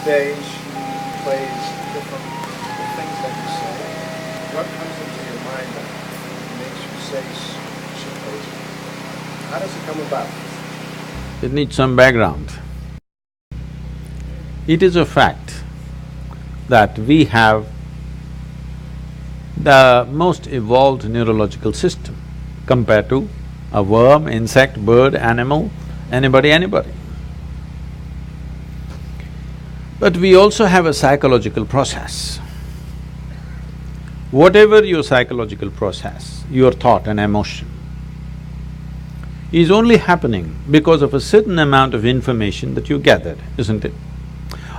day she plays different the things that you say. What comes into your mind that makes you say she plays it? How does it come about? It needs some background. It is a fact that we have the most evolved neurological system compared to a worm, insect, bird, animal, anybody. But we also have a psychological process. Whatever your psychological process, your thought and emotion, is only happening because of a certain amount of information that you gathered, isn't it?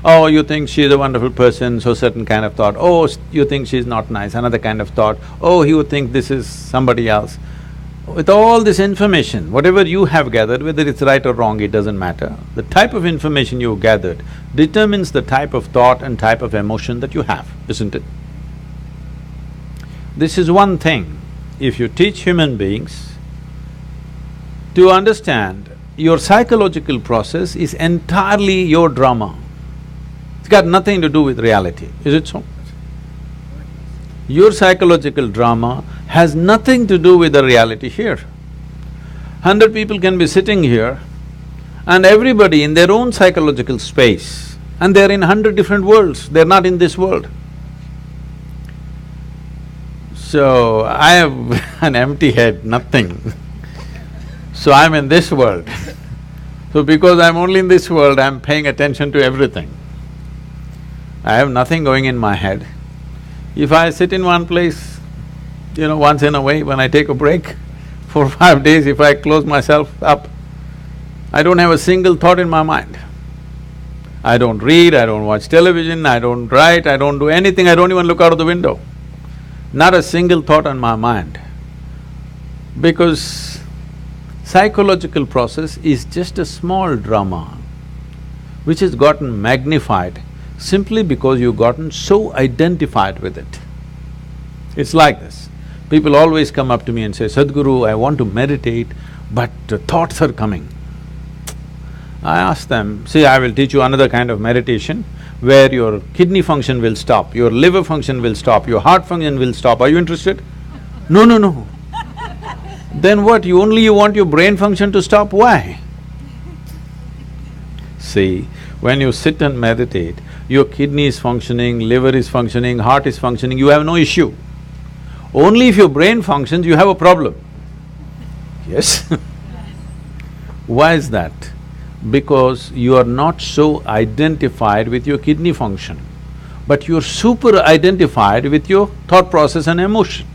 Oh, you think she's a wonderful person, so certain kind of thought. Oh, you think she's not nice, another kind of thought. Oh, you think this is somebody else. With all this information, whatever you have gathered, whether it's right or wrong, it doesn't matter. The type of information you gathered determines the type of thought and type of emotion that you have, isn't it? This is one thing. If you teach human beings to understand your psychological process is entirely your drama. It's got nothing to do with reality, is it so? Your psychological drama has nothing to do with the reality here. 100 people can be sitting here and everybody in their own psychological space, and they're in 100 different worlds, they're not in this world. So, I have an empty head, nothing. So I'm in this world. So because I'm only in this world, I'm paying attention to everything. I have nothing going in my head. If I sit in one place, once in a way when I take a break, 4 or 5 days, if I close myself up, I don't have a single thought in my mind. I don't read, I don't watch television, I don't write, I don't do anything, I don't even look out of the window. Not a single thought on my mind. Because psychological process is just a small drama which has gotten magnified simply because you've gotten so identified with it. It's like this. People always come up to me and say, Sadhguru, I want to meditate, but thoughts are coming. I ask them, see, I will teach you another kind of meditation where your kidney function will stop, your liver function will stop, your heart function will stop. Are you interested? No. Then what, you want your brain function to stop? Why? See, when you sit and meditate, your kidney is functioning, liver is functioning, heart is functioning, you have no issue. Only if your brain functions, you have a problem. Yes? Why is that? Because you are not so identified with your kidney function, but you're super identified with your thought process and emotion.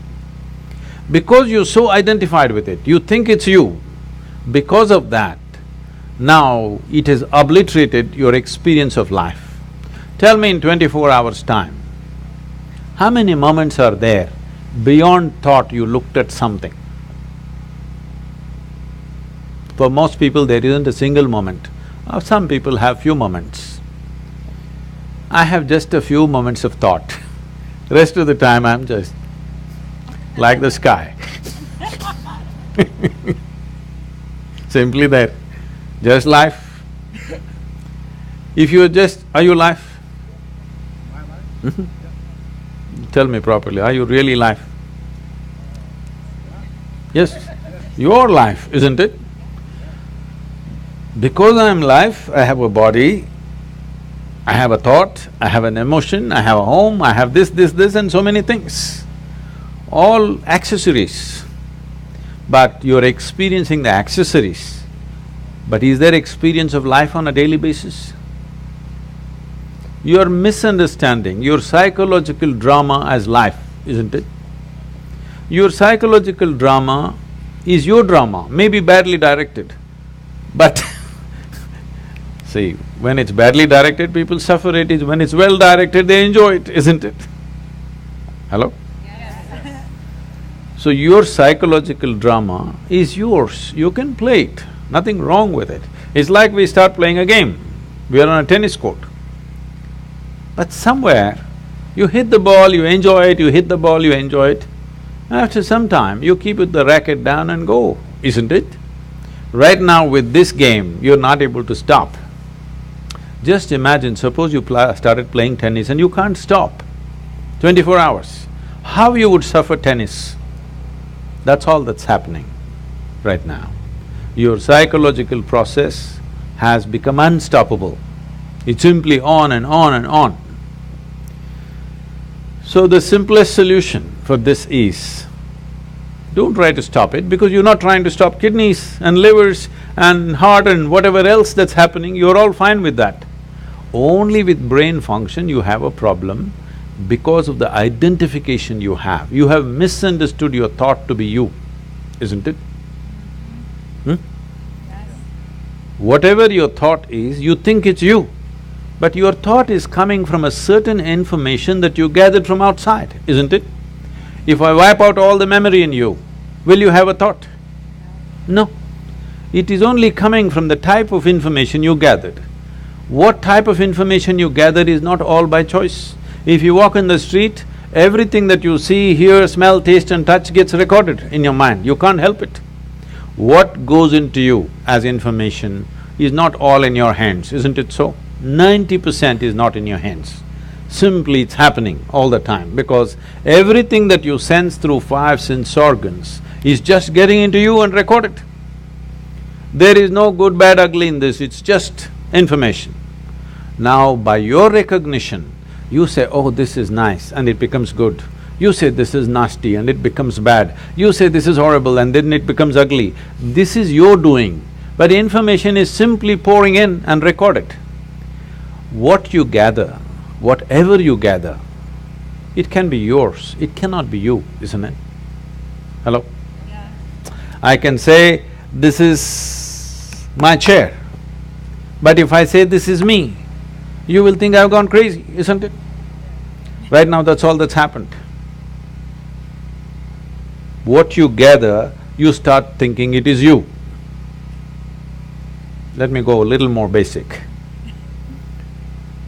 Because you're so identified with it, you think it's you. Because of that, now it has obliterated your experience of life. Tell me in 24 hours' time, how many moments are there beyond thought you looked at something? For most people, there isn't a single moment. Some people have few moments. I have just a few moments of thought. Rest of the time, I'm just like the sky. Simply there, just life. If you're just… are you life? My life? Tell me properly, are you really life? Yes, your life, isn't it? Because I am life, I have a body, I have a thought, I have an emotion, I have a home, I have this and so many things. All accessories. But you're experiencing the accessories. But is there experience of life on a daily basis? You're misunderstanding your psychological drama as life, isn't it? Your psychological drama is your drama, maybe badly directed, but see, when it's badly directed, people suffer it. When it's well directed, they enjoy it, isn't it? Hello? Yes. So your psychological drama is yours, you can play it, nothing wrong with it. It's like we start playing a game, we are on a tennis court. But somewhere, you hit the ball, you enjoy it, you hit the ball, you enjoy it. After some time, you keep the racket down and go, isn't it? Right now with this game, you're not able to stop. Just imagine, suppose you started playing tennis and you can't stop 24 hours. How you would suffer tennis? That's all that's happening right now. Your psychological process has become unstoppable. It's simply on and on and on. So the simplest solution for this is, don't try to stop it because you're not trying to stop kidneys and livers and heart and whatever else that's happening, you're all fine with that. Only with brain function you have a problem because of the identification you have. You have misunderstood your thought to be you, isn't it? Yes. Whatever your thought is, you think it's you. But your thought is coming from a certain information that you gathered from outside, isn't it? If I wipe out all the memory in you, will you have a thought? No. It is only coming from the type of information you gathered. What type of information you gathered is not all by choice. If you walk in the street, everything that you see, hear, smell, taste and touch gets recorded in your mind, you can't help it. What goes into you as information is not all in your hands, isn't it so? 90% is not in your hands. Simply it's happening all the time because everything that you sense through five sense organs is just getting into you and recorded. There is no good, bad, ugly in this, it's just information. Now by your recognition, you say, oh, this is nice and it becomes good. You say this is nasty and it becomes bad. You say this is horrible and then it becomes ugly. This is your doing, but information is simply pouring in and recorded. What you gather, whatever you gather, it can be yours, it cannot be you, isn't it? Hello? Yeah. I can say, this is my chair, but if I say this is me, you will think I've gone crazy, isn't it? Right now, that's all that's happened. What you gather, you start thinking it is you. Let me go a little more basic.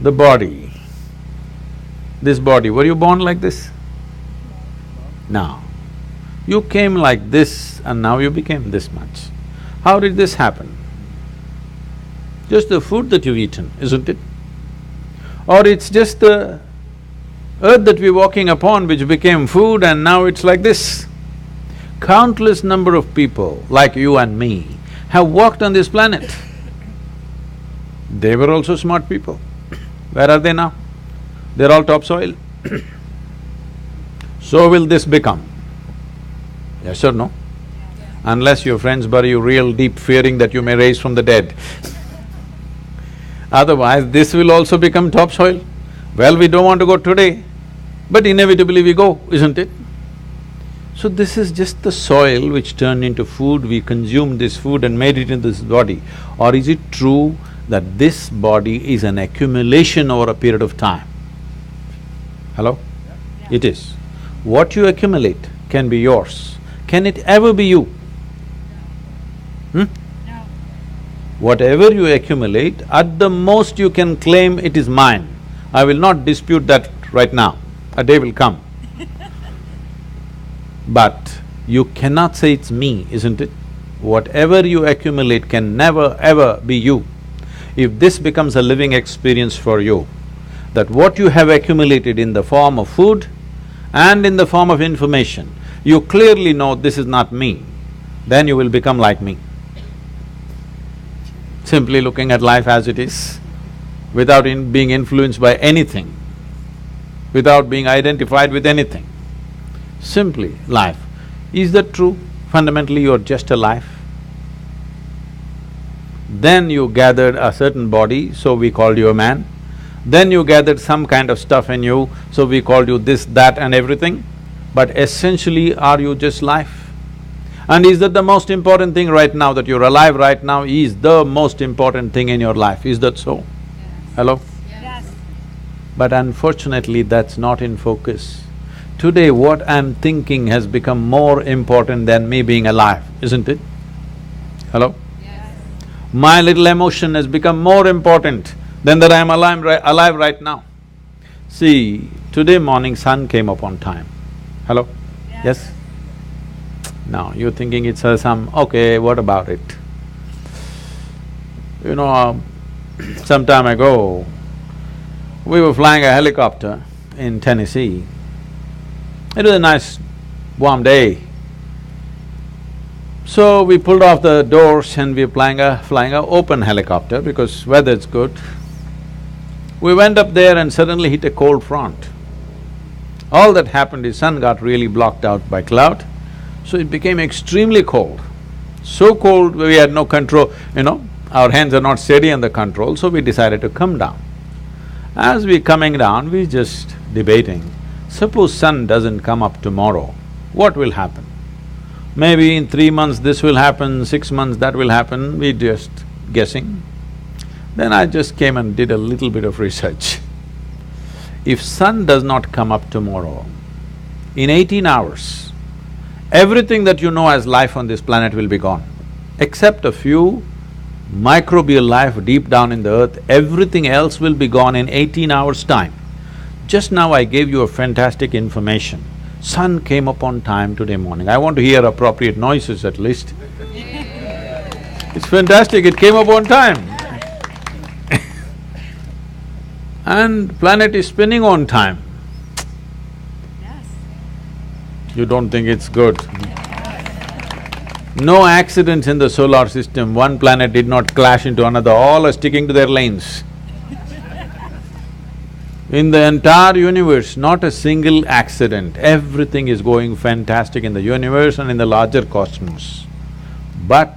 The body, this body, were you born like this? No. You came like this and now you became this much. How did this happen? Just the food that you've eaten, isn't it? Or it's just the earth that we're walking upon which became food and now it's like this. Countless number of people like you and me have walked on this planet. They were also smart people. Where are they now? They're all topsoil. So will this become? Yes or no? Unless your friends bury you real deep, fearing that you may rise from the dead. Otherwise, this will also become topsoil. Well, we don't want to go today, but inevitably we go, isn't it? So this is just the soil which turned into food, we consumed this food and made it into this body. Or is it true that this body is an accumulation over a period of time? Hello? Yeah. It is. What you accumulate can be yours. Can it ever be you? No. Whatever you accumulate, at the most you can claim it is mine. I will not dispute that right now, a day will come. But you cannot say it's me, isn't it? Whatever you accumulate can never ever be you. If this becomes a living experience for you, that what you have accumulated in the form of food and in the form of information, you clearly know this is not me, then you will become like me. Simply looking at life as it is, without being influenced by anything, without being identified with anything. Simply life. Is that true? Fundamentally, you're just a life. Then you gathered a certain body, so we called you a man. Then you gathered some kind of stuff in you, so we called you this, that and everything. But essentially, are you just life? And is that the most important thing right now, that you're alive right now is the most important thing in your life, is that so? Yes. Hello? Yes. But unfortunately, that's not in focus. Today, what I'm thinking has become more important than me being alive, isn't it? Hello? Yes. My little emotion has become more important than that I'm alive right now. See, today morning sun came up on time. Hello? Yes? Now, you're thinking it's some… okay, what about it? You know, some time ago, we were flying a helicopter in Tennessee. It was a nice warm day. So we pulled off the doors and we were flying a open helicopter because weather's good. We went up there and suddenly hit a cold front. All that happened is sun got really blocked out by cloud, so it became extremely cold. So cold we had no control, our hands are not steady on the control, so we decided to come down. As we coming down, we just debating, suppose sun doesn't come up tomorrow, what will happen? Maybe in 3 months this will happen, 6 months that will happen, we just guessing. Then I just came and did a little bit of research. If sun does not come up tomorrow, in 18 hours, everything that you know as life on this planet will be gone. Except a few microbial life deep down in the earth, everything else will be gone in 18 hours' time. Just now I gave you a fantastic information. Sun came up on time today morning. I want to hear appropriate noises at least. It's fantastic, it came up on time. And planet is spinning on time. Yes. You don't think it's good? No accidents in the solar system, one planet did not clash into another, all are sticking to their lanes. In the entire universe, not a single accident, everything is going fantastic in the universe and in the larger cosmos. But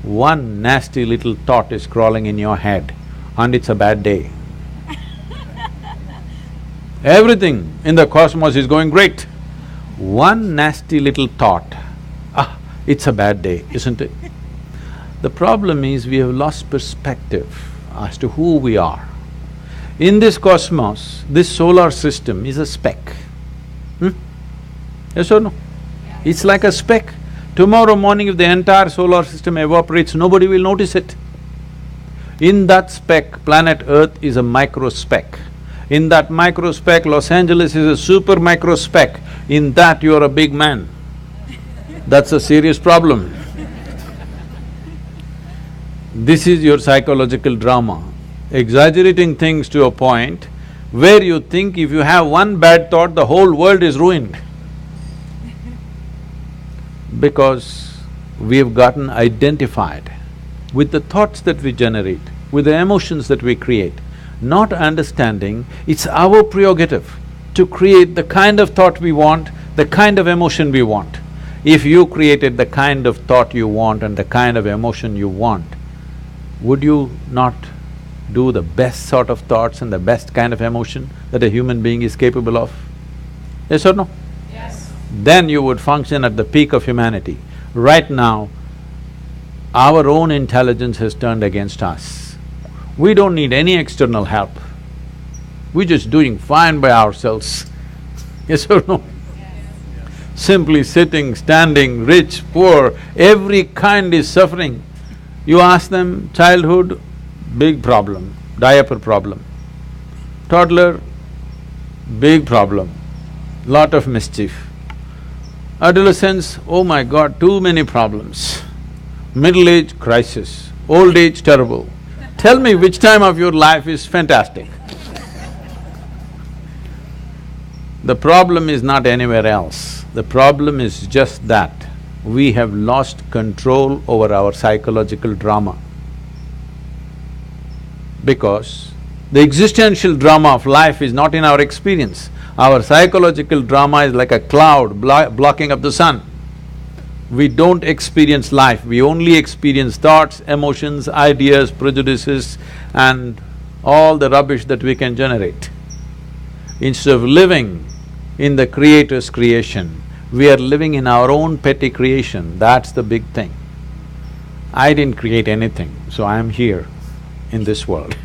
one nasty little thought is crawling in your head and it's a bad day. Everything in the cosmos is going great. One nasty little thought, it's a bad day, isn't it? The problem is we have lost perspective as to who we are. In this cosmos, this solar system is a speck. Yes or no? It's like a speck. Tomorrow morning if the entire solar system evaporates, nobody will notice it. In that speck, planet Earth is a micro speck. In that micro speck, Los Angeles is a super micro speck. In that, you're a big man. That's a serious problem. This is your psychological drama, exaggerating things to a point where you think if you have one bad thought, the whole world is ruined. Because we've gotten identified with the thoughts that we generate, with the emotions that we create, not understanding it's our prerogative to create the kind of thought we want, the kind of emotion we want. If you created the kind of thought you want and the kind of emotion you want, would you not do the best sort of thoughts and the best kind of emotion that a human being is capable of? Yes or no? Yes. Then you would function at the peak of humanity. Right now, our own intelligence has turned against us. We don't need any external help. We're just doing fine by ourselves. Yes or no? Simply sitting, standing, rich, poor, every kind is suffering. You ask them, childhood, big problem, diaper problem. Toddler, big problem, lot of mischief. Adolescence, oh my God, too many problems. Middle age, crisis. Old age, terrible. Tell me which time of your life is fantastic. The problem is not anywhere else. The problem is just that we have lost control over our psychological drama. Because the existential drama of life is not in our experience. Our psychological drama is like a cloud blocking up the sun. We don't experience life, we only experience thoughts, emotions, ideas, prejudices and all the rubbish that we can generate. Instead of living in the Creator's creation, we are living in our own petty creation, that's the big thing. I didn't create anything, so I am here in this world.